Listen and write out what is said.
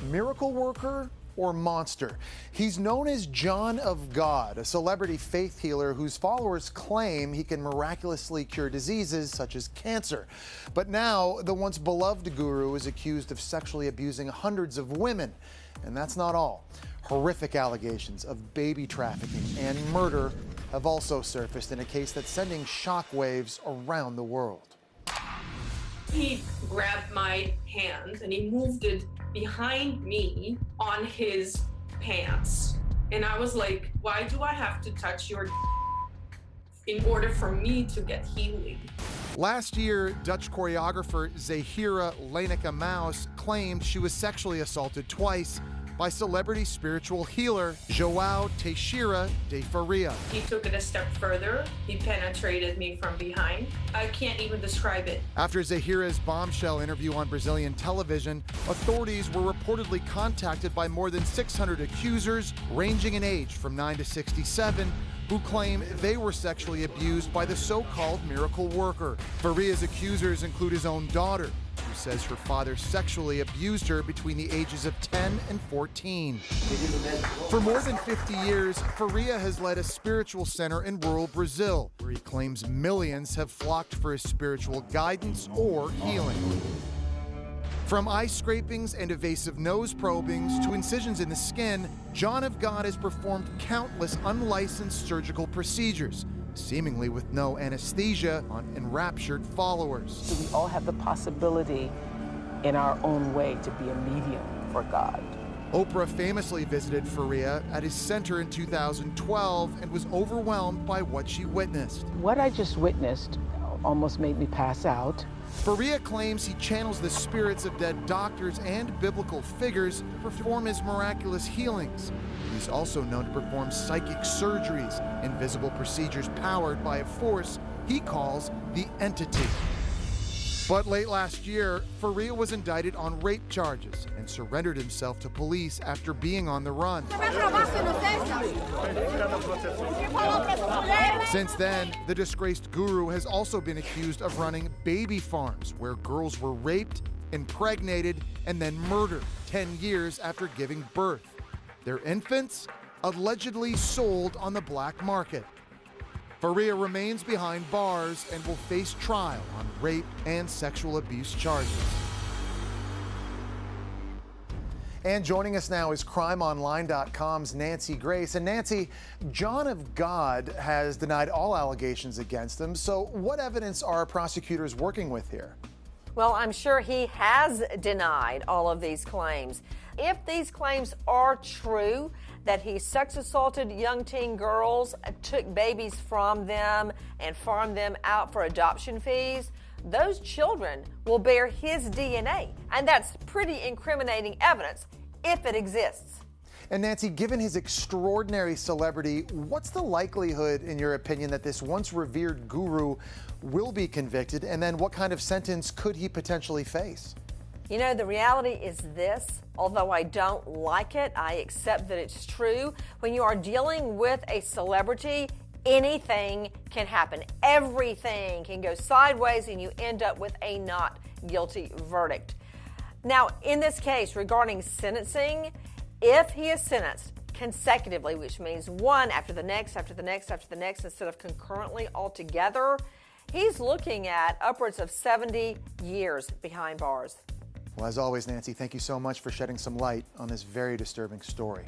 Miracle worker or monster? He's known as John of God, a celebrity faith healer whose followers claim he can miraculously cure diseases such as cancer. But now the once beloved guru is accused of sexually abusing hundreds of women. And that's not all. Horrific allegations of baby trafficking and murder have also surfaced in a case that's sending shockwaves around the world. He grabbed my hand and he moved it behind me on his pants. And I was like, why do I have to touch your in order for me to get healing? Last year, Dutch choreographer Zahira Leineke Maus claimed she was sexually assaulted twice by celebrity spiritual healer Joao Teixeira de Faria. He took it a step further. He penetrated me from behind. I can't even describe it. After Zahira's bombshell interview on Brazilian television, authorities were reportedly contacted by more than 600 accusers, ranging in age from 9 to 67, who claim they were sexually abused by the so-called miracle worker. Faria's accusers include his own daughter, who says her father sexually abused her between the ages of 10 and 14. For more than 50 years, Faria has led a spiritual center in rural Brazil, where he claims millions have flocked for his spiritual guidance or healing. From eye scrapings and evasive nose probings to incisions in the skin, John of God has performed countless unlicensed surgical procedures, seemingly with no anesthesia, on enraptured followers. We all have the possibility in our own way to be a medium for God. Oprah famously visited Faria at his center in 2012 and was overwhelmed by what she witnessed. What I just witnessed almost made me pass out. Faria claims he channels the spirits of dead doctors and biblical figures to perform his miraculous healings. He's also known to perform psychic surgeries, invisible procedures powered by a force he calls the entity. But late last year, Faria was indicted on rape charges and surrendered himself to police after being on the run. Since then, the disgraced guru has also been accused of running baby farms where girls were raped, impregnated, and then murdered 10 years after giving birth. Their infants allegedly sold on the black market. Faria remains behind bars and will face trial on rape and sexual abuse charges. And joining us now is crimeonline.com's Nancy Grace. And Nancy, John of God has denied all allegations against him. So what evidence are prosecutors working with here? Well, I'm sure he has denied all of these claims. If these claims are true, that he sex assaulted young teen girls, took babies from them, and farmed them out for adoption fees, those children will bear his DNA. And that's pretty incriminating evidence, if it exists. And Nancy, given his extraordinary celebrity, what's the likelihood, in your opinion, that this once revered guru will be convicted? And then what kind of sentence could he potentially face? You know, the reality is this. Although I don't like it, I accept that it's true. When you are dealing with a celebrity, anything can happen. Everything can go sideways and you end up with a not guilty verdict. Now, in this case, regarding sentencing, if he is sentenced consecutively, which means one after the next, after the next, after the next, instead of concurrently altogether, he's looking at upwards of 70 years behind bars. Well, as always, Nancy, thank you so much for shedding some light on this very disturbing story.